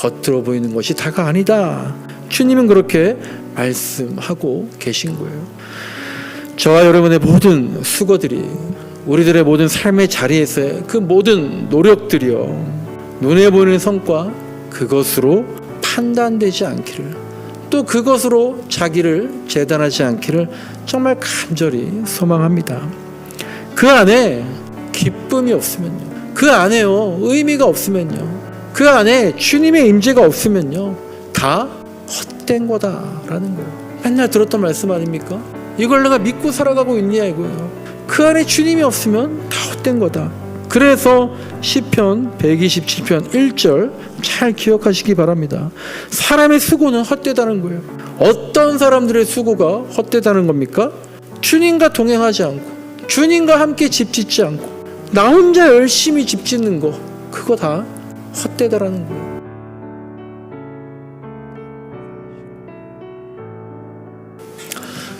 겉으로 보이는 것이 다가 아니다. 주님은 그렇게 말씀하고 계신 거예요. 저와 여러분의 모든 수고들이, 우리들의 모든 삶의 자리에서의 그 모든 노력들이요, 눈에 보이는 성과 그것으로 판단되지 않기를, 또 그것으로 자기를 재단하지 않기를 정말 간절히 소망합니다. 그 안에 기쁨이 없으면요, 그 안에요 의미가 없으면요, 그 안에 주님의 임재가 없으면요, 다 헛된 거다라는 거예요. 맨날 들었던 말씀 아닙니까? 이걸 내가 믿고 살아가고 있냐 이거예요. 그 안에 주님이 없으면 다 헛된 거다. 그래서 시편 127편 1절 잘 기억하시기 바랍니다. 사람의 수고는 헛되다는 거예요. 어떤 사람들의 수고가 헛되다는 겁니까? 주님과 동행하지 않고, 주님과 함께 집 짓지 않고, 나 혼자 열심히 집 짓는 거, 그거 다 헛되다라는 거예요.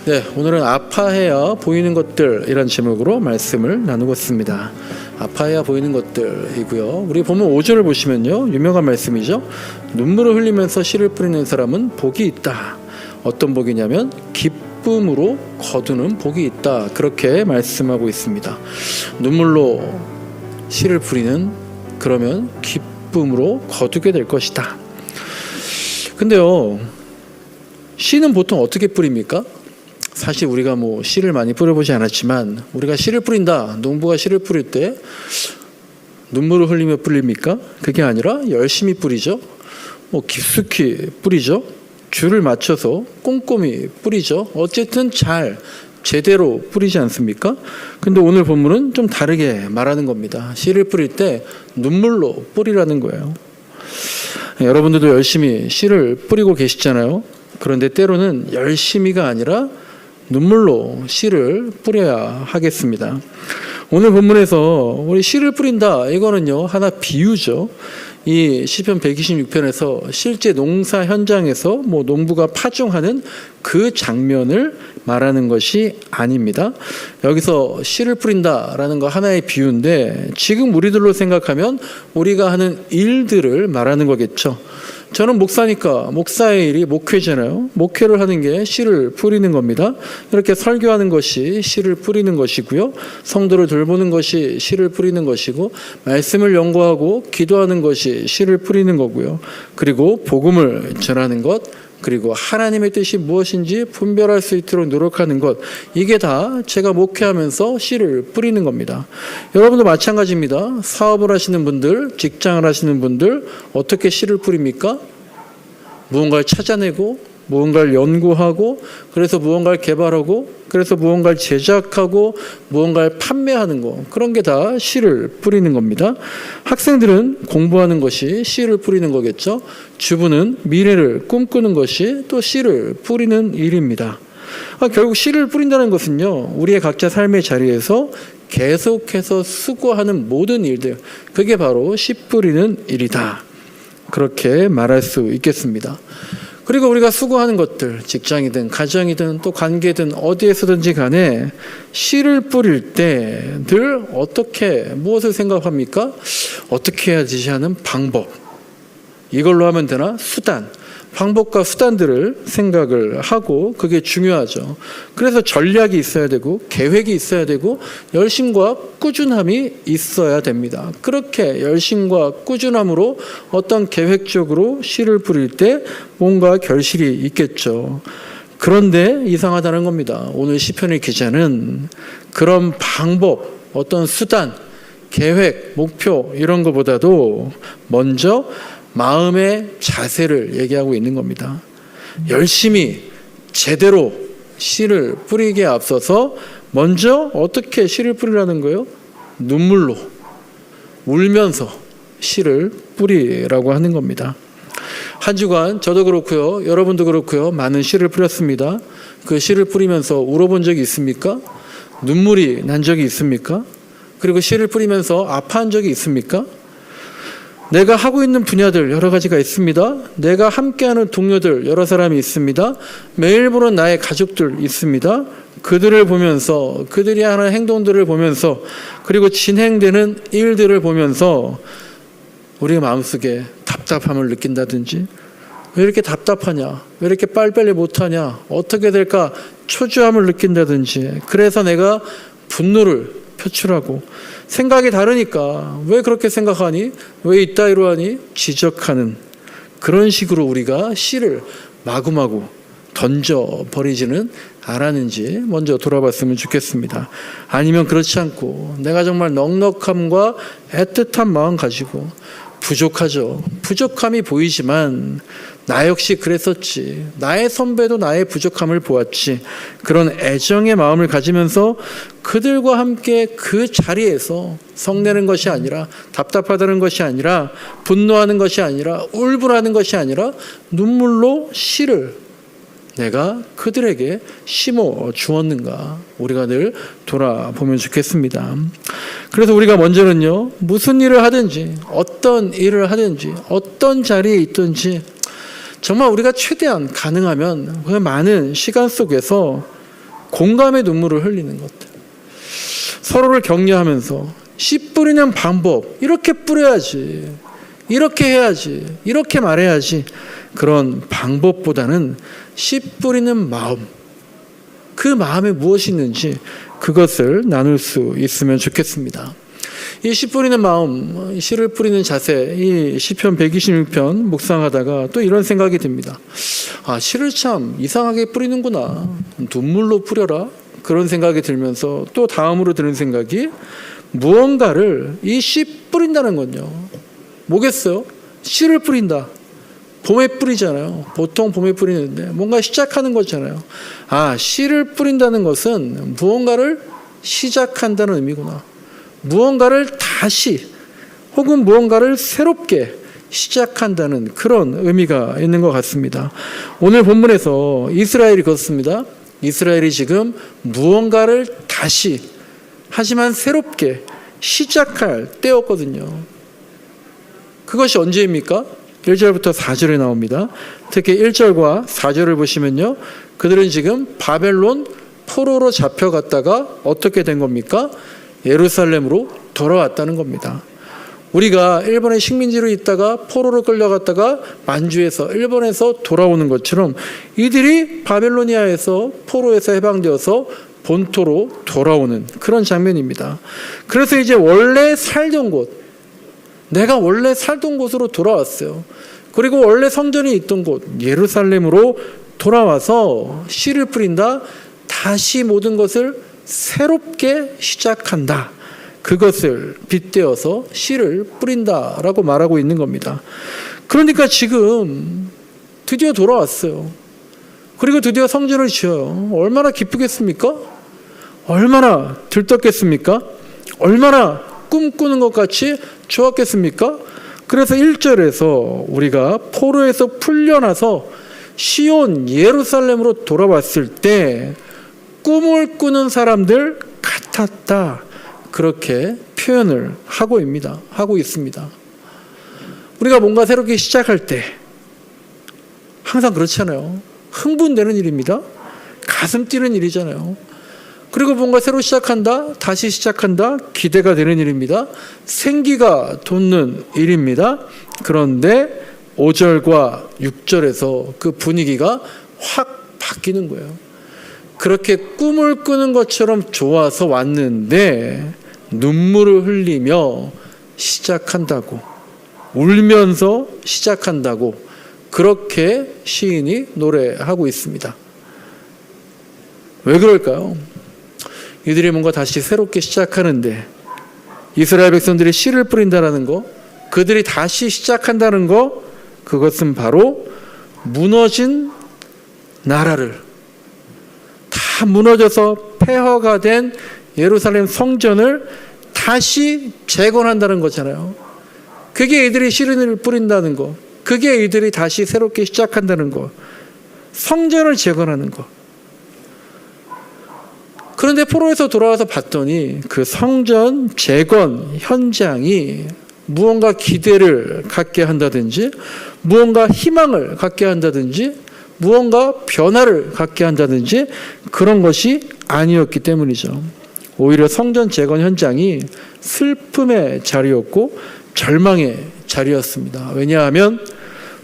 네, 오늘은 아파해야 보이는 것들 이란 제목으로 말씀을 나누고 있습니다. 아파해야 보이는 것들이고요. 우리 보면 5절을 보시면요, 유명한 말씀이죠. 눈물을 흘리면서 씨를 뿌리는 사람은 복이 있다. 어떤 복이냐면 기쁨으로 거두는 복이 있다. 그렇게 말씀하고 있습니다. 눈물로 씨를 뿌리는, 그러면 기쁨으로 거두게 될 것이다. 근데요, 씨는 보통 어떻게 뿌립니까? 사실 우리가 씨를 많이 뿌려보지 않았지만, 우리가 씨를 뿌린다, 농부가 씨를 뿌릴 때 눈물을 흘리며 뿌립니까? 그게 아니라 열심히 뿌리죠. 깊숙이 뿌리죠. 줄을 맞춰서 꼼꼼히 뿌리죠. 어쨌든 잘 제대로 뿌리지 않습니까? 근데 오늘 본문은 좀 다르게 말하는 겁니다. 씨를 뿌릴 때 눈물로 뿌리라는 거예요. 여러분들도 열심히 씨를 뿌리고 계시잖아요. 그런데 때로는 열심히가 아니라 눈물로 씨를 뿌려야 하겠습니다. 오늘 본문에서 우리 씨를 뿌린다, 이거는요 하나 비유죠. 이 시편 126편에서 실제 농사 현장에서 농부가 파종하는 그 장면을 말하는 것이 아닙니다. 여기서 씨를 뿌린다라는 거 하나의 비유인데, 지금 우리들로 생각하면 우리가 하는 일들을 말하는 거겠죠. 저는 목사니까 목사의 일이 목회잖아요. 목회를 하는 게 씨를 뿌리는 겁니다. 이렇게 설교하는 것이 씨를 뿌리는 것이고요. 성도를 돌보는 것이 씨를 뿌리는 것이고, 말씀을 연구하고 기도하는 것이 씨를 뿌리는 거고요. 그리고 복음을 전하는 것, 그리고 하나님의 뜻이 무엇인지 분별할 수 있도록 노력하는 것, 이게 다 제가 목회하면서 씨를 뿌리는 겁니다. 여러분도 마찬가지입니다. 사업을 하시는 분들, 직장을 하시는 분들, 어떻게 씨를 뿌립니까? 무언가를 찾아내고, 무언가를 연구하고, 그래서 무언가를 개발하고, 그래서 무언가를 제작하고, 무언가를 판매하는 거, 그런 게 다 씨를 뿌리는 겁니다. 학생들은 공부하는 것이 씨를 뿌리는 거겠죠. 주부는 미래를 꿈꾸는 것이 또 씨를 뿌리는 일입니다. 결국 씨를 뿌린다는 것은요, 우리의 각자 삶의 자리에서 계속해서 수고하는 모든 일들, 그게 바로 씨 뿌리는 일이다. 그렇게 말할 수 있겠습니다. 그리고 우리가 수고하는 것들, 직장이든 가정이든 또 관계든 어디에서든지 간에 씨를 뿌릴 때 늘 어떻게, 무엇을 생각합니까? 어떻게 해야 되지 하는 방법, 이걸로 하면 되나? 수단, 방법과 수단들을 생각을 하고, 그게 중요하죠. 그래서 전략이 있어야 되고, 계획이 있어야 되고, 열심과 꾸준함이 있어야 됩니다. 그렇게 열심과 꾸준함으로 어떤 계획적으로 씨를 뿌릴 때 뭔가 결실이 있겠죠. 그런데 이상하다는 겁니다. 오늘 시편의 기자는 그런 방법, 어떤 수단, 계획, 목표 이런 것보다도 먼저 마음의 자세를 얘기하고 있는 겁니다. 열심히 제대로 씨를 뿌리기에 앞서서 먼저 어떻게 씨를 뿌리라는 거예요? 눈물로, 울면서 씨를 뿌리라고 하는 겁니다. 한 주간 저도 그렇고요, 여러분도 그렇고요, 많은 씨를 뿌렸습니다. 그 씨를 뿌리면서 울어본 적이 있습니까? 눈물이 난 적이 있습니까? 그리고 씨를 뿌리면서 아파한 적이 있습니까? 내가 하고 있는 분야들 여러 가지가 있습니다. 내가 함께하는 동료들 여러 사람이 있습니다. 매일 보는 나의 가족들 있습니다. 그들을 보면서, 그들이 하는 행동들을 보면서, 그리고 진행되는 일들을 보면서 우리의 마음속에 답답함을 느낀다든지, 왜 이렇게 답답하냐, 왜 이렇게 빨리빨리 못하냐, 어떻게 될까 초조함을 느낀다든지, 그래서 내가 분노를 표출하고, 생각이 다르니까 왜 그렇게 생각하니, 왜 이따위로 하니 지적하는, 그런 식으로 우리가 씨를 마구마구 던져버리지는 않았는지 먼저 돌아봤으면 좋겠습니다. 아니면 그렇지 않고 내가 정말 넉넉함과 애틋한 마음 가지고, 부족하죠. 부족함이 보이지만 나 역시 그랬었지, 나의 선배도 나의 부족함을 보았지, 그런 애정의 마음을 가지면서 그들과 함께 그 자리에서 성내는 것이 아니라, 답답하다는 것이 아니라, 분노하는 것이 아니라, 울분하는 것이 아니라 눈물로 씨를 내가 그들에게 심어 주었는가, 우리가 늘 돌아보면 좋겠습니다. 그래서 우리가 먼저는요, 무슨 일을 하든지, 어떤 일을 하든지, 어떤 자리에 있든지 정말 우리가 최대한 가능하면 그 많은 시간 속에서 공감의 눈물을 흘리는 것들, 서로를 격려하면서 씨 뿌리는 방법, 이렇게 뿌려야지, 이렇게 해야지, 이렇게 말해야지, 그런 방법보다는 씨 뿌리는 마음, 그 마음에 무엇이 있는지 그것을 나눌 수 있으면 좋겠습니다. 이 씨 뿌리는 마음, 씨를 뿌리는 자세, 이 시편 126편 묵상하다가 또 이런 생각이 듭니다. 아, 씨를 참 이상하게 뿌리는구나, 눈물로 뿌려라, 그런 생각이 들면서 또 다음으로 드는 생각이, 무언가를 이 씨 뿌린다는 건요, 뭐겠어요? 씨를 뿌린다. 봄에 뿌리잖아요. 보통 봄에 뿌리는데 뭔가 시작하는 거잖아요. 아, 씨를 뿌린다는 것은 무언가를 시작한다는 의미구나. 무언가를 다시, 혹은 무언가를 새롭게 시작한다는 그런 의미가 있는 것 같습니다. 오늘 본문에서 이스라엘이 그렇습니다. 이스라엘이 지금 무언가를 다시, 하지만 새롭게 시작할 때였거든요. 그것이 언제입니까? 1절부터 4절에 나옵니다. 특히 1절과 4절을 보시면요, 그들은 지금 바벨론 포로로 잡혀갔다가 어떻게 된 겁니까? 예루살렘으로 돌아왔다는 겁니다. 우리가 일본의 식민지로 있다가 포로로 끌려갔다가 만주에서, 일본에서 돌아오는 것처럼 이들이 바벨로니아에서, 포로에서 해방되어서 본토로 돌아오는 그런 장면입니다. 그래서 이제 원래 살던 곳, 내가 원래 살던 곳으로 돌아왔어요. 그리고 원래 성전이 있던 곳 예루살렘으로 돌아와서 씨를 뿌린다. 다시 모든 것을 새롭게 시작한다. 그것을 빗대어서 씨를 뿌린다라고 말하고 있는 겁니다. 그러니까 지금 드디어 돌아왔어요. 그리고 드디어 성전을 지어요. 얼마나 기쁘겠습니까? 얼마나 들떴겠습니까? 얼마나 꿈꾸는 것 같이 좋았겠습니까? 그래서 1절에서 우리가 포로에서 풀려나서 시온 예루살렘으로 돌아왔을 때 꿈을 꾸는 사람들 같았다, 그렇게 표현을 하고 있습니다. 우리가 뭔가 새롭게 시작할 때 항상 그렇잖아요. 흥분되는 일입니다. 가슴 뛰는 일이잖아요. 그리고 뭔가 새로 시작한다, 다시 시작한다, 기대가 되는 일입니다. 생기가 돋는 일입니다. 그런데 5절과 6절에서 그 분위기가 확 바뀌는 거예요. 그렇게 꿈을 꾸는 것처럼 좋아서 왔는데 눈물을 흘리며 시작한다고, 울면서 시작한다고, 그렇게 시인이 노래하고 있습니다. 왜 그럴까요? 이들이 뭔가 다시 새롭게 시작하는데, 이스라엘 백성들이 씨를 뿌린다는 거, 그들이 다시 시작한다는 거, 그것은 바로 무너진 나라를, 다 무너져서 폐허가 된 예루살렘 성전을 다시 재건한다는 거잖아요. 그게 이들이 씨를 뿌린다는 거, 그게 이들이 다시 새롭게 시작한다는 거, 성전을 재건하는 거. 그런데 포로에서 돌아와서 봤더니 그 성전 재건 현장이 무언가 기대를 갖게 한다든지, 무언가 희망을 갖게 한다든지, 무언가 변화를 갖게 한다든지 그런 것이 아니었기 때문이죠. 오히려 성전 재건 현장이 슬픔의 자리였고 절망의 자리였습니다. 왜냐하면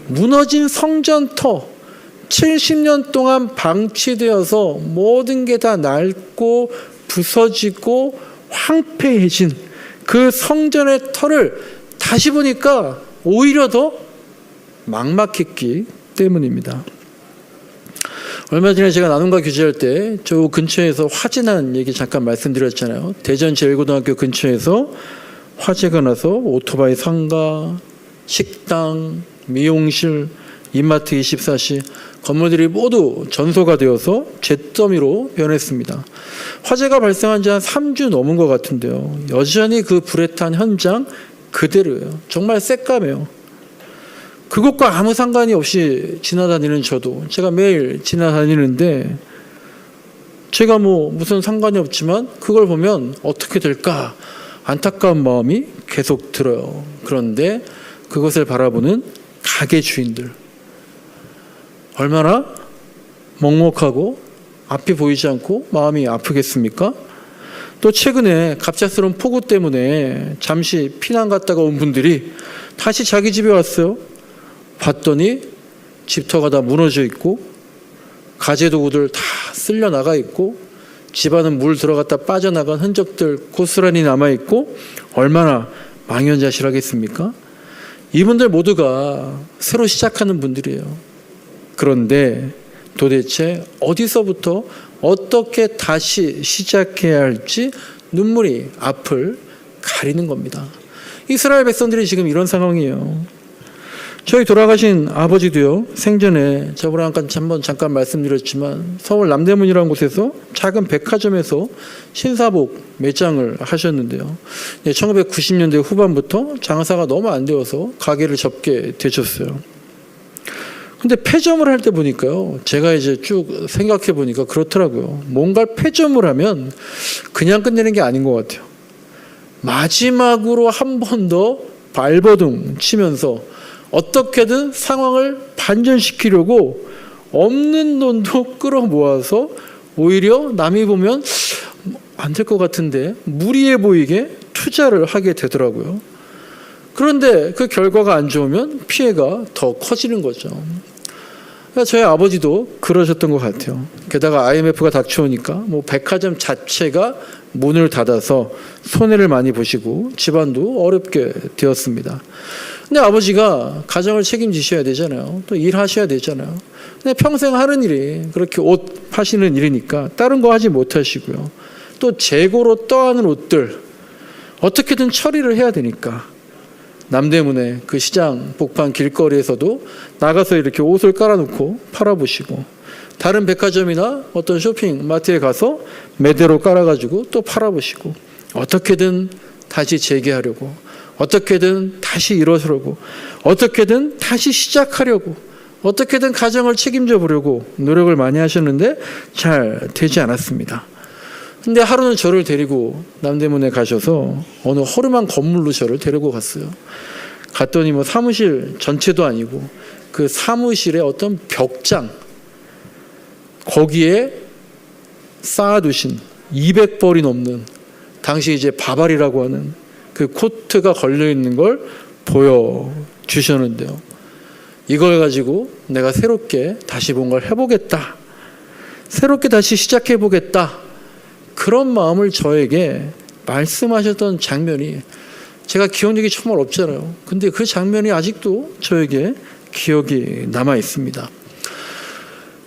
무너진 성전터 70년 동안 방치되어서 모든 게 다 낡고 부서지고 황폐해진 그 성전의 터를 다시 보니까 오히려 더 막막했기 때문입니다. 얼마 전에 제가 나눔과 교제할 때 저 근처에서 화재 난 얘기 잠깐 말씀드렸잖아요. 대전 제1고등학교 근처에서 화재가 나서 오토바이 상가, 식당, 미용실, 이마트 24시 건물들이 모두 전소가 되어서 잿더미로 변했습니다. 화재가 발생한 지 한 3주 넘은 것 같은데요. 여전히 그 불에 탄 현장 그대로예요. 정말 새까매요. 그것과 아무 상관이 없이 지나다니는 저도 제가 매일 지나다니는데 제가 무슨 상관이 없지만 그걸 보면 어떻게 될까 안타까운 마음이 계속 들어요. 그런데 그것을 바라보는 가게 주인들 얼마나 먹먹하고 앞이 보이지 않고 마음이 아프겠습니까? 또 최근에 갑작스러운 폭우 때문에 잠시 피난 갔다가 온 분들이 다시 자기 집에 왔어요. 봤더니 집터가 다 무너져 있고 가재 도구들 다 쓸려 나가 있고 집안은 물 들어갔다 빠져나간 흔적들 고스란히 남아 있고 얼마나 망연자실하겠습니까? 이분들 모두가 새로 시작하는 분들이에요. 그런데 도대체 어디서부터 어떻게 다시 시작해야 할지 눈물이 앞을 가리는 겁니다. 이스라엘 백성들이 지금 이런 상황이에요. 저희 돌아가신 아버지도요, 생전에 저번에 한번 잠깐 말씀드렸지만 서울 남대문이라는 곳에서 작은 백화점에서 신사복 매장을 하셨는데요. 1990년대 후반부터 장사가 너무 안 되어서 가게를 접게 되셨어요. 근데 폐점을 할 때 보니까요, 제가 이제 쭉 생각해 보니까 그렇더라고요. 뭔가를 폐점을 하면 그냥 끝내는 게 아닌 것 같아요. 마지막으로 한 번 더 발버둥 치면서 어떻게든 상황을 반전시키려고 없는 돈도 끌어모아서 오히려 남이 보면 안 될 것 같은데 무리해 보이게 투자를 하게 되더라고요. 그런데 그 결과가 안 좋으면 피해가 더 커지는 거죠. 그러니까 저희 아버지도 그러셨던 것 같아요. 게다가 IMF가 닥쳐오니까 백화점 자체가 문을 닫아서 손해를 많이 보시고 집안도 어렵게 되었습니다. 근데 아버지가 가정을 책임지셔야 되잖아요. 또 일하셔야 되잖아요. 근데 평생 하는 일이 그렇게 옷 파시는 일이니까 다른 거 하지 못하시고요. 또 재고로 떠하는 옷들 어떻게든 처리를 해야 되니까 남대문의 그 시장 복판 길거리에서도 나가서 이렇게 옷을 깔아놓고 팔아보시고 다른 백화점이나 어떤 쇼핑마트에 가서 매대로 깔아가지고 또 팔아보시고 어떻게든 다시 재개하려고 어떻게든 다시 일어서려고 어떻게든 다시 시작하려고 어떻게든 가정을 책임져 보려고 노력을 많이 하셨는데 잘 되지 않았습니다. 근데 하루는 저를 데리고 남대문에 가셔서 어느 허름한 건물로 저를 데리고 갔어요. 갔더니 사무실 전체도 아니고 그 사무실의 어떤 벽장 거기에 쌓아두신 200벌이 넘는 당시 이제 바발이라고 하는 그 코트가 걸려있는 걸 보여주셨는데요. 이걸 가지고 내가 새롭게 다시 뭔가를 해보겠다. 새롭게 다시 시작해보겠다. 그런 마음을 저에게 말씀하셨던 장면이 제가 기억력이 정말 없잖아요. 근데 그 장면이 아직도 저에게 기억이 남아 있습니다.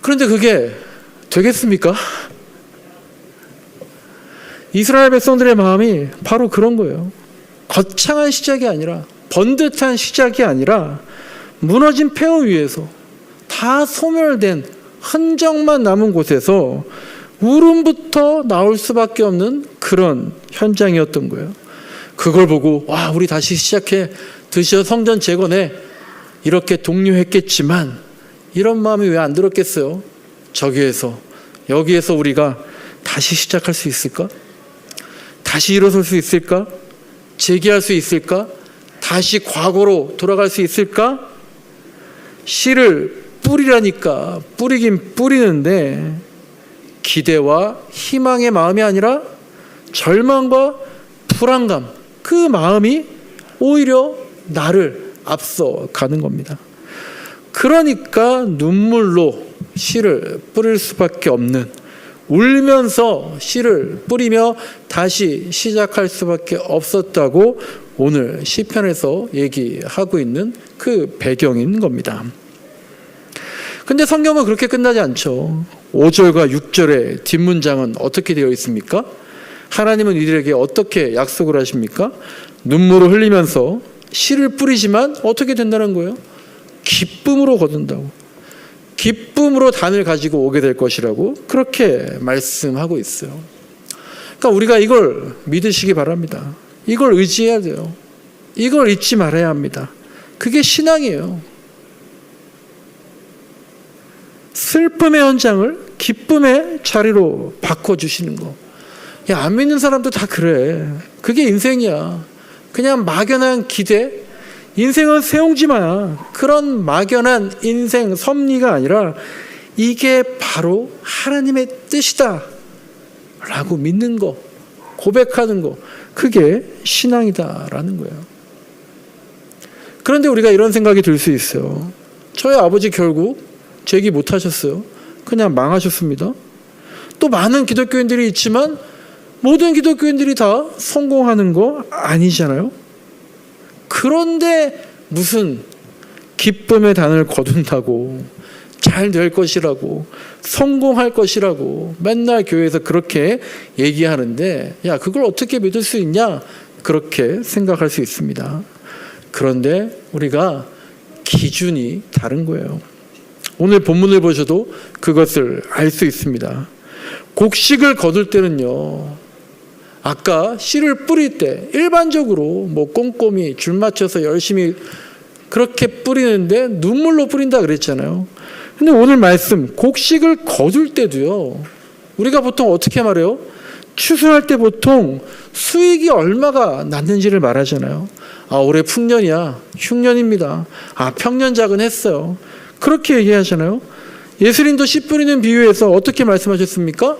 그런데 그게 되겠습니까? 이스라엘 백성들의 마음이 바로 그런 거예요. 거창한 시작이 아니라 번듯한 시작이 아니라 무너진 폐허 위에서 다 소멸된 흔적만 남은 곳에서 울음부터 나올 수밖에 없는 그런 현장이었던 거예요. 그걸 보고 와 우리 다시 시작해 드디어 성전 재건해 이렇게 독려했겠지만 이런 마음이 왜 안 들었겠어요? 여기에서 우리가 다시 시작할 수 있을까? 다시 일어설 수 있을까? 재기할 수 있을까? 다시 과거로 돌아갈 수 있을까? 씨를 뿌리라니까 뿌리긴 뿌리는데 기대와 희망의 마음이 아니라 절망과 불안감, 그 마음이 오히려 나를 앞서 가는 겁니다. 그러니까 눈물로 씨를 뿌릴 수밖에 없는, 울면서 씨를 뿌리며 다시 시작할 수밖에 없었다고 오늘 시편에서 얘기하고 있는 그 배경인 겁니다. 근데 성경은 그렇게 끝나지 않죠. 5절과 6절의 뒷문장은 어떻게 되어 있습니까? 하나님은 이들에게 어떻게 약속을 하십니까? 눈물을 흘리면서 씨를 뿌리지만 어떻게 된다는 거예요? 기쁨으로 거둔다고. 기쁨으로 단을 가지고 오게 될 것이라고 그렇게 말씀하고 있어요. 그러니까 우리가 이걸 믿으시기 바랍니다. 이걸 의지해야 돼요. 이걸 잊지 말아야 합니다. 그게 신앙이에요. 슬픔의 현장을 기쁨의 자리로 바꿔주시는 거. 야, 안 믿는 사람도 다 그래. 그게 인생이야. 그냥 막연한 기대, 인생은 세옹지마야. 그런 막연한 인생 섭리가 아니라 이게 바로 하나님의 뜻이다 라고 믿는 거, 고백하는 거, 그게 신앙이다라는 거예요. 그런데 우리가 이런 생각이 들 수 있어요. 저희 아버지 결국 재기 못하셨어요. 그냥 망하셨습니다. 또 많은 기독교인들이 있지만 모든 기독교인들이 다 성공하는 거 아니잖아요. 그런데 무슨 기쁨의 단을 거둔다고, 잘 될 것이라고, 성공할 것이라고 맨날 교회에서 그렇게 얘기하는데, 야, 그걸 어떻게 믿을 수 있냐? 그렇게 생각할 수 있습니다. 그런데 우리가 기준이 다른 거예요. 오늘 본문을 보셔도 그것을 알 수 있습니다. 곡식을 거둘 때는요, 아까 씨를 뿌릴 때 일반적으로 뭐 꼼꼼히 줄 맞춰서 열심히 그렇게 뿌리는데 눈물로 뿌린다 그랬잖아요. 근데 오늘 말씀 곡식을 거둘 때도요, 우리가 보통 어떻게 말해요? 추수할 때 보통 수익이 얼마가 났는지를 말하잖아요. 아, 올해 풍년이야, 흉년입니다. 아, 평년작은 했어요. 그렇게 얘기하잖아요. 예수님도 씨 뿌리는 비유에서 어떻게 말씀하셨습니까?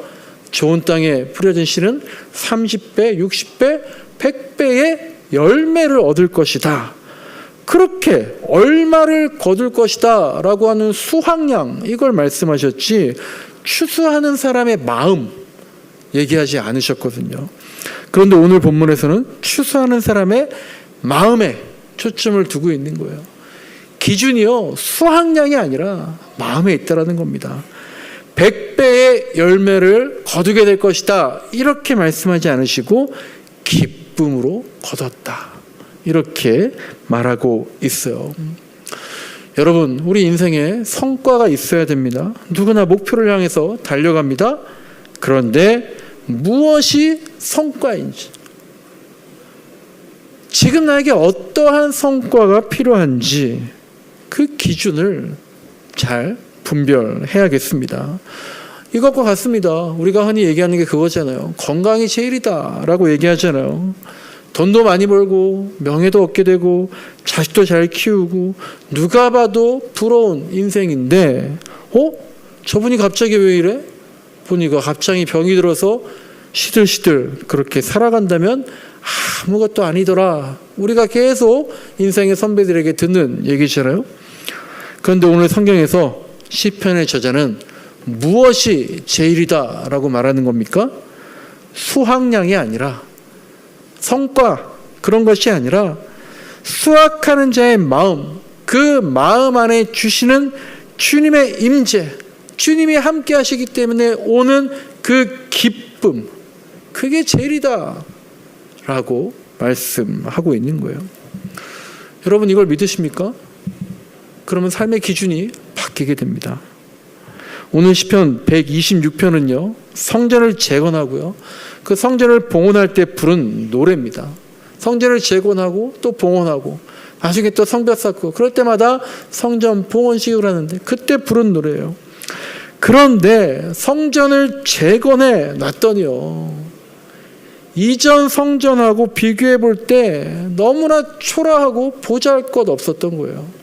좋은 땅에 뿌려진 씨는 30배, 60배, 100배의 열매를 얻을 것이다. 그렇게 얼마를 거둘 것이다 라고 하는 수확량, 이걸 말씀하셨지 추수하는 사람의 마음 얘기하지 않으셨거든요. 그런데 오늘 본문에서는 추수하는 사람의 마음에 초점을 두고 있는 거예요. 기준이요, 수확량이 아니라 마음에 있다라는 겁니다. 100배의 열매를 거두게 될 것이다, 이렇게 말씀하지 않으시고 기쁨으로 거뒀다, 이렇게 말하고 있어요. 여러분, 우리 인생에 성과가 있어야 됩니다. 누구나 목표를 향해서 달려갑니다. 그런데 무엇이 성과인지, 지금 나에게 어떠한 성과가 필요한지 그 기준을 잘 분별해야겠습니다. 이것과 같습니다. 우리가 흔히 얘기하는 게 그거잖아요. 건강이 제일이다 라고 얘기하잖아요. 돈도 많이 벌고 명예도 얻게 되고 자식도 잘 키우고 누가 봐도 부러운 인생인데, 저분이 갑자기 왜 이래? 보니까 갑자기 병이 들어서 시들시들 그렇게 살아간다면 아무것도 아니더라. 우리가 계속 인생의 선배들에게 듣는 얘기잖아요. 그런데 오늘 성경에서 시편의 저자는 무엇이 제일이다 라고 말하는 겁니까? 수확량이 아니라, 성과, 그런 것이 아니라 수확하는 자의 마음, 그 마음 안에 주시는 주님의 임재, 주님이 함께 하시기 때문에 오는 그 기쁨, 그게 제일이다 라고 말씀하고 있는 거예요. 여러분, 이걸 믿으십니까? 그러면 삶의 기준이 바뀌게 됩니다. 오늘 시편 126편은요, 성전을 재건하고요, 그 성전을 봉헌할 때 부른 노래입니다. 성전을 재건하고 또 봉헌하고 나중에 또 성벽 쌓고 그럴 때마다 성전 봉헌식을 하는데 그때 부른 노래예요. 그런데 성전을 재건해 놨더니요, 이전 성전하고 비교해 볼 때 너무나 초라하고 보잘것없었던 거예요.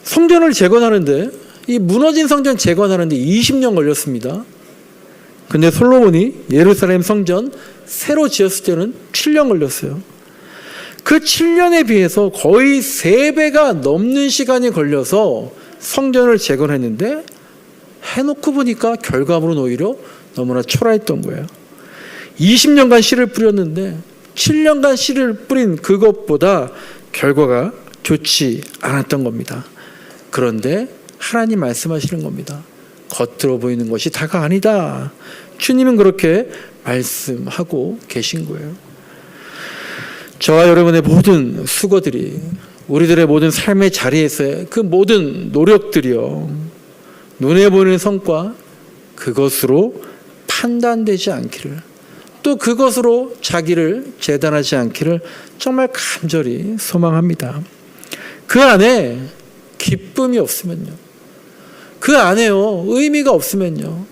성전을 재건하는데, 이 무너진 성전 재건하는데 20년 걸렸습니다. 근데 솔로몬이 예루살렘 성전 새로 지었을 때는 7년 걸렸어요. 그 7년에 비해서 거의 3배가 넘는 시간이 걸려서 성전을 재건했는데 해놓고 보니까 결과물은 오히려 너무나 초라했던 거예요. 20년간 씨를 뿌렸는데 7년간 씨를 뿌린 그것보다 결과가 좋지 않았던 겁니다. 그런데 하나님 말씀하시는 겁니다. 겉으로 보이는 것이 다가 아니다. 주님은 그렇게 말씀하고 계신 거예요. 저와 여러분의 모든 수고들이, 우리들의 모든 삶의 자리에서의 그 모든 노력들이요, 눈에 보이는 성과 그것으로 판단되지 않기를, 또 그것으로 자기를 재단하지 않기를 정말 간절히 소망합니다. 그 안에 기쁨이 없으면요, 그 안에요 의미가 없으면요,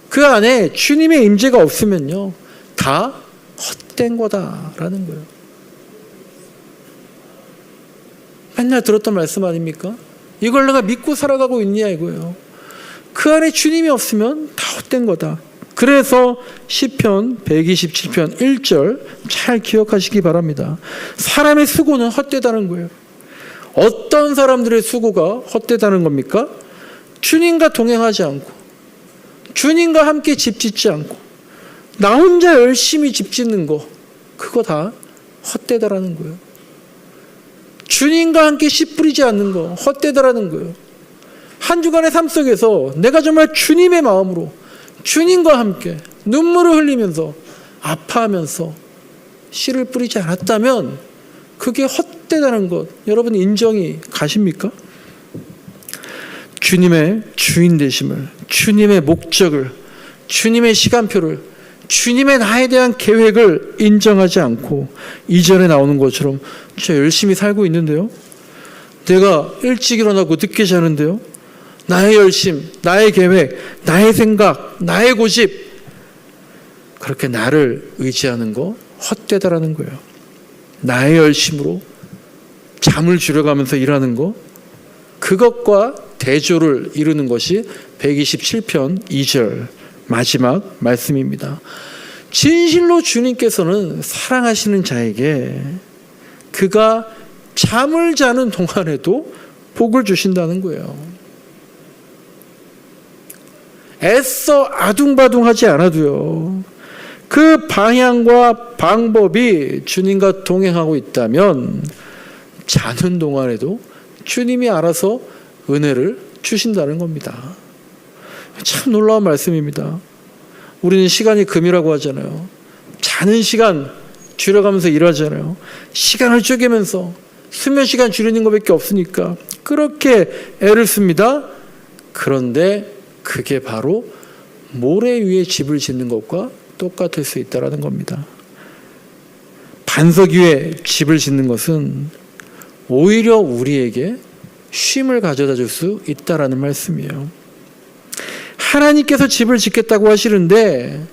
그 안에 주님의 임재가 없으면요, 다 헛된 거다라는 거예요. 맨날 들었던 말씀 아닙니까? 이걸 내가 믿고 살아가고 있냐 이거예요. 그 안에 주님이 없으면 다 헛된 거다. 그래서 시편 127편 1절 잘 기억하시기 바랍니다. 사람의 수고는 헛되다는 거예요. 어떤 사람들의 수고가 헛되다는 겁니까? 주님과 동행하지 않고, 주님과 함께 집 짓지 않고, 나 혼자 열심히 집 짓는 거, 그거 다 헛되다라는 거예요. 주님과 함께 씨 뿌리지 않는 거 헛되다라는 거예요. 한 주간의 삶 속에서 내가 정말 주님의 마음으로 주님과 함께 눈물을 흘리면서 아파하면서 씨를 뿌리지 않았다면 그게 헛되다는 것, 여러분 인정이 가십니까? 주님의 주인 되심을, 주님의 목적을, 주님의 시간표를, 주님의 나에 대한 계획을 인정하지 않고 이전에 나오는 것처럼 저 열심히 살고 있는데요, 내가 일찍 일어나고 늦게 자는데요, 나의 열심, 나의 계획, 나의 생각, 나의 고집, 그렇게 나를 의지하는 거 헛되다라는 거예요. 나의 열심으로 잠을 줄여가면서 일하는 거, 그것과 대조를 이루는 것이 127편 2절 마지막 말씀입니다. 진실로 주님께서는 사랑하시는 자에게 그가 잠을 자는 동안에도 복을 주신다는 거예요. 애써 아둥바둥하지 않아도요, 그 방향과 방법이 주님과 동행하고 있다면 자는 동안에도 주님이 알아서 은혜를 주신다는 겁니다. 참 놀라운 말씀입니다. 우리는 시간이 금이라고 하잖아요. 자는 시간 줄여가면서 일하잖아요. 시간을 쪼개면서 수면 시간 줄이는 것밖에 없으니까 그렇게 애를 씁니다. 그런데 그게 바로 모래 위에 집을 짓는 것과 똑같을 수 있다는 겁니다. 반석 위에 집을 짓는 것은 오히려 우리에게 쉼을 가져다 줄 수 있다는 말씀이에요. 하나님께서 집을 짓겠다고 하시는데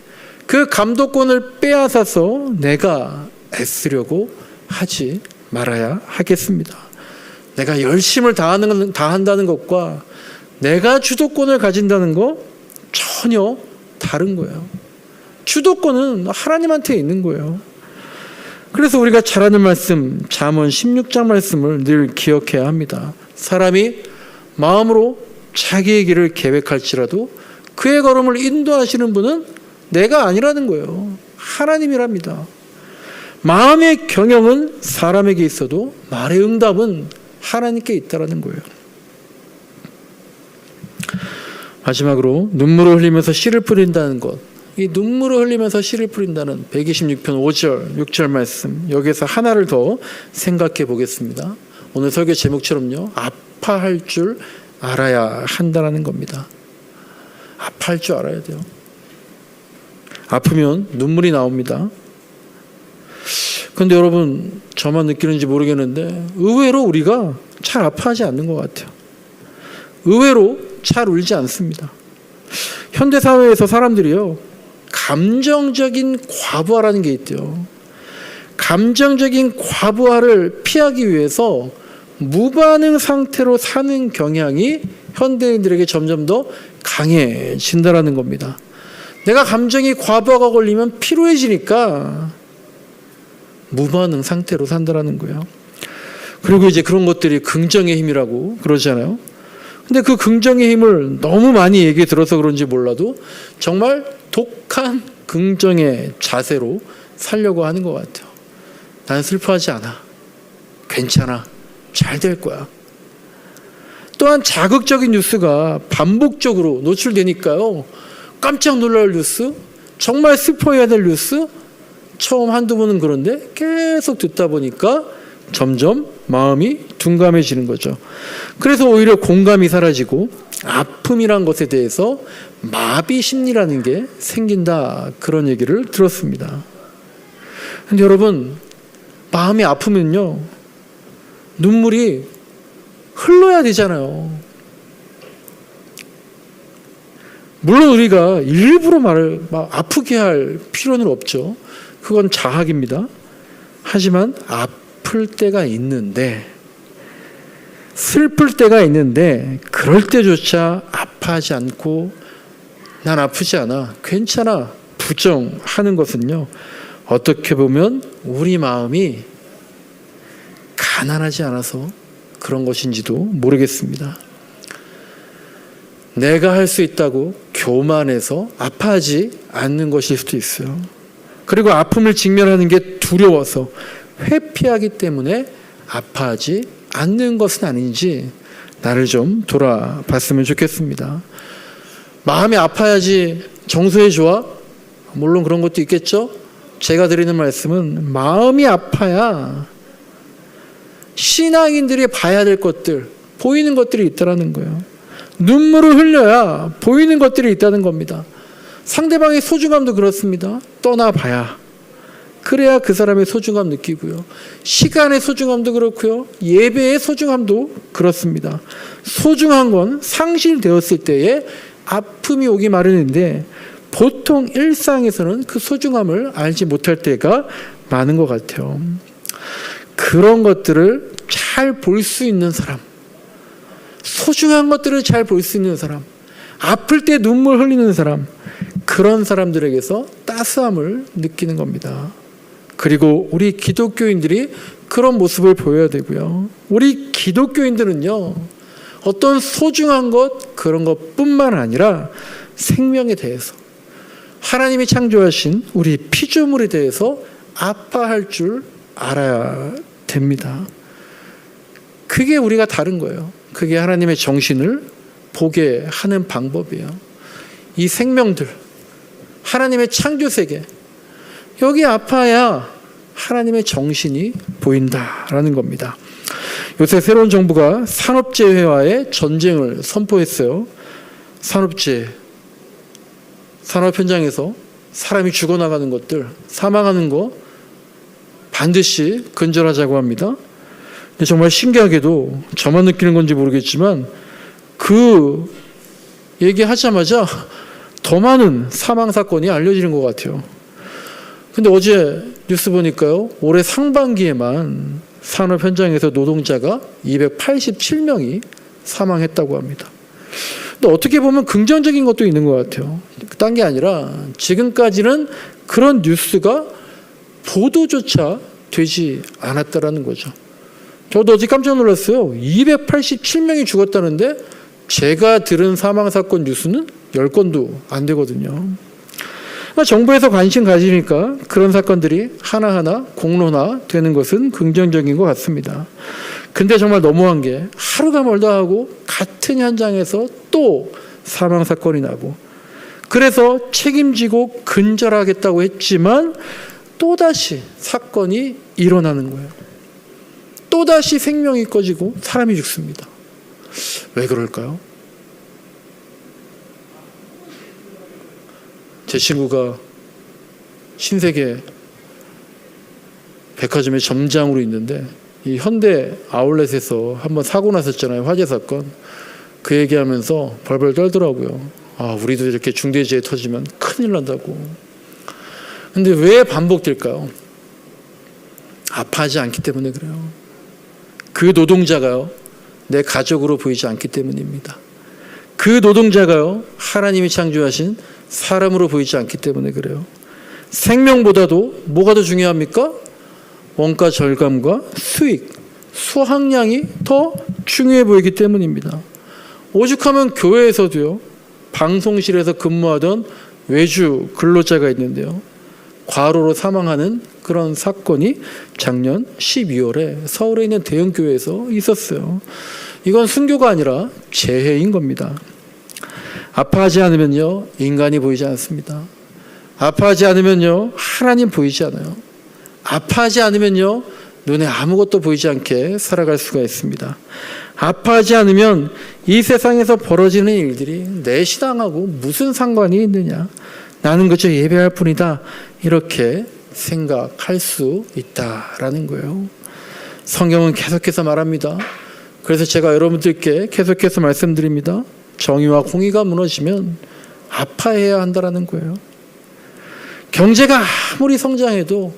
그 감독권을 빼앗아서 내가 애쓰려고 하지 말아야 하겠습니다. 내가 열심을 다한다는 것과 내가 주도권을 가진다는 거 전혀 다른 거예요. 주도권은 하나님한테 있는 거예요. 그래서 우리가 잘 아는 말씀, 잠언 16장 말씀을 늘 기억해야 합니다. 사람이 마음으로 자기의 길을 계획할지라도 그의 걸음을 인도하시는 분은 내가 아니라는 거예요. 하나님이랍니다. 마음의 경영은 사람에게 있어도 말의 응답은 하나님께 있다는 거예요. 마지막으로 눈물을 흘리면서 씨를 뿌린다는 것, 이 눈물을 흘리면서 씨를 뿌린다는 126편 5절 6절 말씀, 여기에서 하나를 더 생각해 보겠습니다. 오늘 설교 제목처럼요, 아파할 줄 알아야 한다는 겁니다. 아파할 줄 알아야 돼요. 아프면 눈물이 나옵니다. 그런데 여러분, 저만 느끼는지 모르겠는데 의외로 우리가 잘 아파하지 않는 것 같아요. 의외로 잘 울지 않습니다. 현대사회에서 사람들이요, 감정적인 과부하라는 게 있대요. 감정적인 과부하를 피하기 위해서 무반응 상태로 사는 경향이 현대인들에게 점점 더 강해진다는 겁니다. 내가 감정이 과부하가 걸리면 피로해지니까 무반응 상태로 산다라는 거예요. 그리고 이제 그런 것들이 긍정의 힘이라고 그러잖아요. 근데 그 긍정의 힘을 너무 많이 얘기 들어서 그런지 몰라도 정말 독한 긍정의 자세로 살려고 하는 것 같아요. 난 슬퍼하지 않아. 괜찮아. 잘 될 거야. 또한 자극적인 뉴스가 반복적으로 노출되니까요. 깜짝 놀랄 뉴스, 정말 슬퍼해야 될 뉴스, 처음 한두 번은 그런데 계속 듣다 보니까 점점 마음이 둔감해지는 거죠. 그래서 오히려 공감이 사라지고 아픔이란 것에 대해서 마비 심리라는 게 생긴다. 그런 얘기를 들었습니다. 근데 여러분, 마음이 아프면요, 눈물이 흘러야 되잖아요. 물론 우리가 일부러 말을 막 아프게 할 필요는 없죠. 그건 자학입니다. 하지만 아플 때가 있는데, 슬플 때가 있는데 그럴 때조차 아파하지 않고 난 아프지 않아, 괜찮아, 부정하는 것은요, 어떻게 보면 우리 마음이 가난하지 않아서 그런 것인지도 모르겠습니다. 내가 할 수 있다고 교만해서 아파하지 않는 것일 수도 있어요. 그리고 아픔을 직면하는 게 두려워서 회피하기 때문에 아파하지 않는 것은 아닌지 나를 좀 돌아봤으면 좋겠습니다. 마음이 아파야지 정서에 좋아? 물론 그런 것도 있겠죠. 제가 드리는 말씀은 마음이 아파야 신앙인들이 봐야 될 것들, 보이는 것들이 있다는 거예요. 눈물을 흘려야 보이는 것들이 있다는 겁니다. 상대방의 소중함도 그렇습니다. 떠나봐야, 그래야 그 사람의 소중함 느끼고요. 시간의 소중함도 그렇고요. 예배의 소중함도 그렇습니다. 소중한 건 상실되었을 때에 아픔이 오기 마련인데 보통 일상에서는 그 소중함을 알지 못할 때가 많은 것 같아요. 그런 것들을 잘 볼 수 있는 사람, 소중한 것들을 잘 볼 수 있는 사람, 아플 때 눈물 흘리는 사람, 그런 사람들에게서 따스함을 느끼는 겁니다. 그리고 우리 기독교인들이 그런 모습을 보여야 되고요. 우리 기독교인들은요, 어떤 소중한 것, 그런 것뿐만 아니라 생명에 대해서, 하나님이 창조하신 우리 피조물에 대해서 아파할 줄 알아야 됩니다. 그게 우리가 다른 거예요. 그게 하나님의 정신을 보게 하는 방법이에요. 이 생명들, 하나님의 창조 세계, 여기 아파야 하나님의 정신이 보인다라는 겁니다. 요새 새로운 정부가 산업재해와의 전쟁을 선포했어요. 산업재해, 산업 현장에서 사람이 죽어나가는 것들, 사망하는 거 반드시 근절하자고 합니다. 근데 정말 신기하게도 저만 느끼는 건지 모르겠지만 그 얘기하자마자 더 많은 사망 사건이 알려지는 것 같아요. 근데 어제 뉴스 보니까요, 올해 상반기에만 산업 현장에서 노동자가 287명이 사망했다고 합니다. 근데 어떻게 보면 긍정적인 것도 있는 것 같아요. 딴 게 아니라 지금까지는 그런 뉴스가 보도조차 되지 않았다라는 거죠. 저도 어제 깜짝 놀랐어요. 287명이 죽었다는데 제가 들은 사망사건 뉴스는 10건도 안 되거든요. 정부에서 관심 가지니까 그런 사건들이 하나하나 공론화되는 것은 긍정적인 것 같습니다. 근데 정말 너무한 게 하루가 멀다 하고 같은 현장에서 또 사망사건이 나고, 그래서 책임지고 근절하겠다고 했지만 또다시 사건이 일어나는 거예요. 또다시 생명이 꺼지고 사람이 죽습니다. 왜 그럴까요? 제 친구가 신세계 백화점의 점장으로 있는데 이 현대 아울렛에서 한번 사고 났었잖아요. 화재 사건. 그 얘기하면서 벌벌 떨더라고요. 아, 우리도 이렇게 중대재해 터지면 큰일 난다고. 근데 왜 반복될까요? 아파하지 않기 때문에 그래요. 그 노동자가요, 내 가족으로 보이지 않기 때문입니다. 그 노동자가요, 하나님이 창조하신 사람으로 보이지 않기 때문에 그래요. 생명보다도 뭐가 더 중요합니까? 원가 절감과 수익, 수확량이 더 중요해 보이기 때문입니다. 오죽하면 교회에서도요, 방송실에서 근무하던 외주 근로자가 있는데요, 과로로 사망하는 그런 사건이 작년 12월에 서울에 있는 대형 교회에서 있었어요. 이건 순교가 아니라 재해인 겁니다. 아파하지 않으면요, 인간이 보이지 않습니다. 아파하지 않으면요, 하나님 보이지 않아요. 아파하지 않으면요, 눈에 아무것도 보이지 않게 살아갈 수가 있습니다. 아파하지 않으면 이 세상에서 벌어지는 일들이 내 신앙하고 무슨 상관이 있느냐, 나는 그저 예배할 뿐이다, 이렇게 생각할 수 있다라는 거예요. 성경은 계속해서 말합니다. 그래서 제가 여러분들께 계속해서 말씀드립니다. 정의와 공의가 무너지면 아파해야 한다라는 거예요. 경제가 아무리 성장해도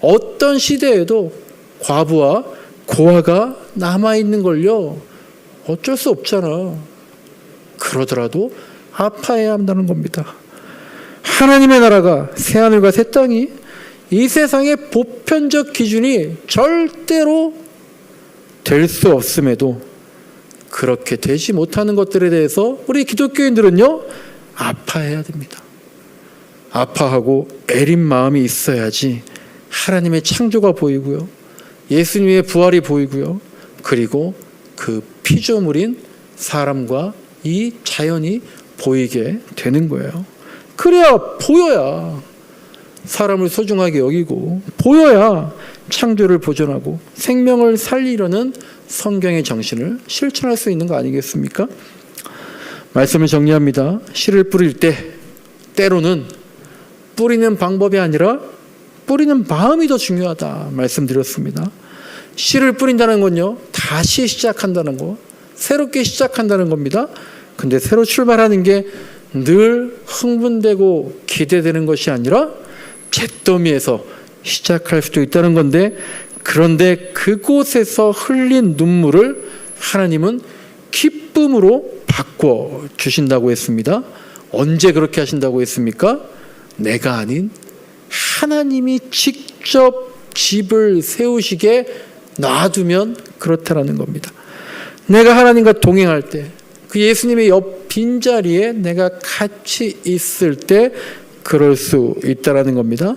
어떤 시대에도 과부와 고아가 남아있는 걸요, 어쩔 수 없잖아. 그러더라도 아파해야 한다는 겁니다. 하나님의 나라가 새하늘과 새 땅이 이 세상의 보편적 기준이 절대로 될 수 없음에도 그렇게 되지 못하는 것들에 대해서 우리 기독교인들은요, 아파해야 됩니다. 아파하고 애린 마음이 있어야지 하나님의 창조가 보이고요, 예수님의 부활이 보이고요, 그리고 그 피조물인 사람과 이 자연이 보이게 되는 거예요. 그래야 보여야 사람을 소중하게 여기고, 보여야 창조를 보존하고 생명을 살리려는 성경의 정신을 실천할 수 있는 거 아니겠습니까? 말씀을 정리합니다. 씨를 뿌릴 때 때로는 뿌리는 방법이 아니라 뿌리는 마음이 더 중요하다 말씀드렸습니다. 씨를 뿌린다는 건요, 다시 시작한다는 거, 새롭게 시작한다는 겁니다. 근데 새로 출발하는 게 늘 흥분되고 기대되는 것이 아니라 잿더미에서 시작할 수도 있다는 건데, 그런데 그곳에서 흘린 눈물을 하나님은 기쁨으로 바꿔 주신다고 했습니다. 언제 그렇게 하신다고 했습니까? 내가 아닌 하나님이 직접 집을 세우시게 놔두면 그렇다라는 겁니다. 내가 하나님과 동행할 때, 그 예수님의 옆 빈자리에 내가 같이 있을 때 그럴 수 있다라는 겁니다.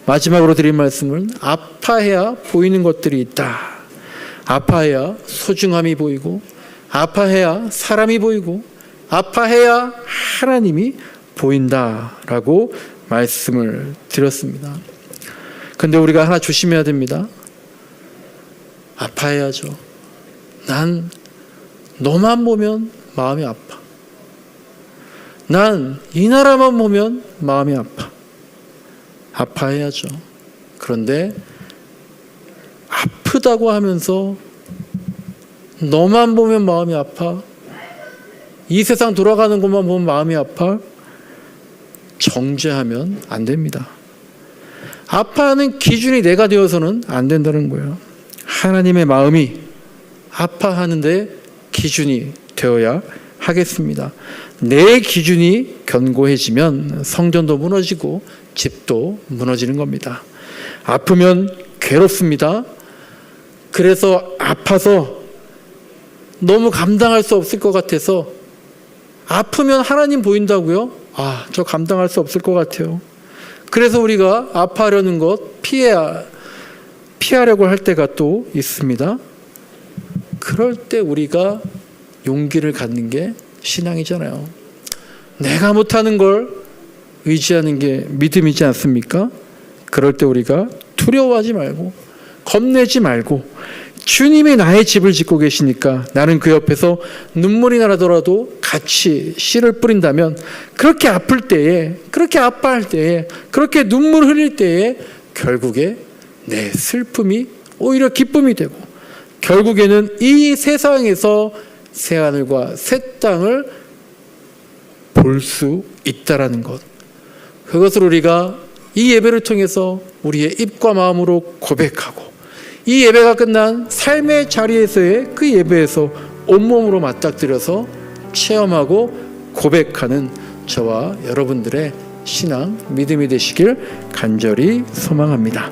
마지막으로 드린 말씀은 아파해야 보이는 것들이 있다. 아파해야 소중함이 보이고, 아파해야 사람이 보이고, 아파해야 하나님이 보인다라고 말씀을 드렸습니다. 근데 우리가 하나 조심해야 됩니다. 아파해야죠. 난 너만 보면 마음이 아파. 난 이 나라만 보면 마음이 아파. 아파해야죠. 그런데 아프다고 하면서 너만 보면 마음이 아파, 이 세상 돌아가는 것만 보면 마음이 아파, 정죄하면 안 됩니다. 아파하는 기준이 내가 되어서는 안 된다는 거예요. 하나님의 마음이 아파하는데 기준이 되어야 하겠습니다. 내 기준이 견고해지면 성전도 무너지고 집도 무너지는 겁니다. 아프면 괴롭습니다. 그래서 아파서 너무 감당할 수 없을 것 같아서, 아프면 하나님 보인다고요? 저 감당할 수 없을 것 같아요. 그래서 우리가 아파하려는 것 피하려고 할 때가 또 있습니다. 그럴 때 우리가 용기를 갖는 게 신앙이잖아요. 내가 못하는 걸 의지하는 게 믿음이지 않습니까? 그럴 때 우리가 두려워하지 말고 겁내지 말고, 주님이 나의 집을 짓고 계시니까 나는 그 옆에서 눈물이 나더라도 같이 씨를 뿌린다면, 그렇게 아플 때에, 그렇게 아파할 때에, 그렇게 눈물 흘릴 때에 결국에 내 슬픔이 오히려 기쁨이 되고, 결국에는 이 세상에서 새하늘과 새 땅을 볼 수 있다라는 것, 그것을 우리가 이 예배를 통해서 우리의 입과 마음으로 고백하고, 이 예배가 끝난 삶의 자리에서의 그 예배에서 온몸으로 맞닥뜨려서 체험하고 고백하는 저와 여러분들의 신앙, 믿음이 되시길 간절히 소망합니다.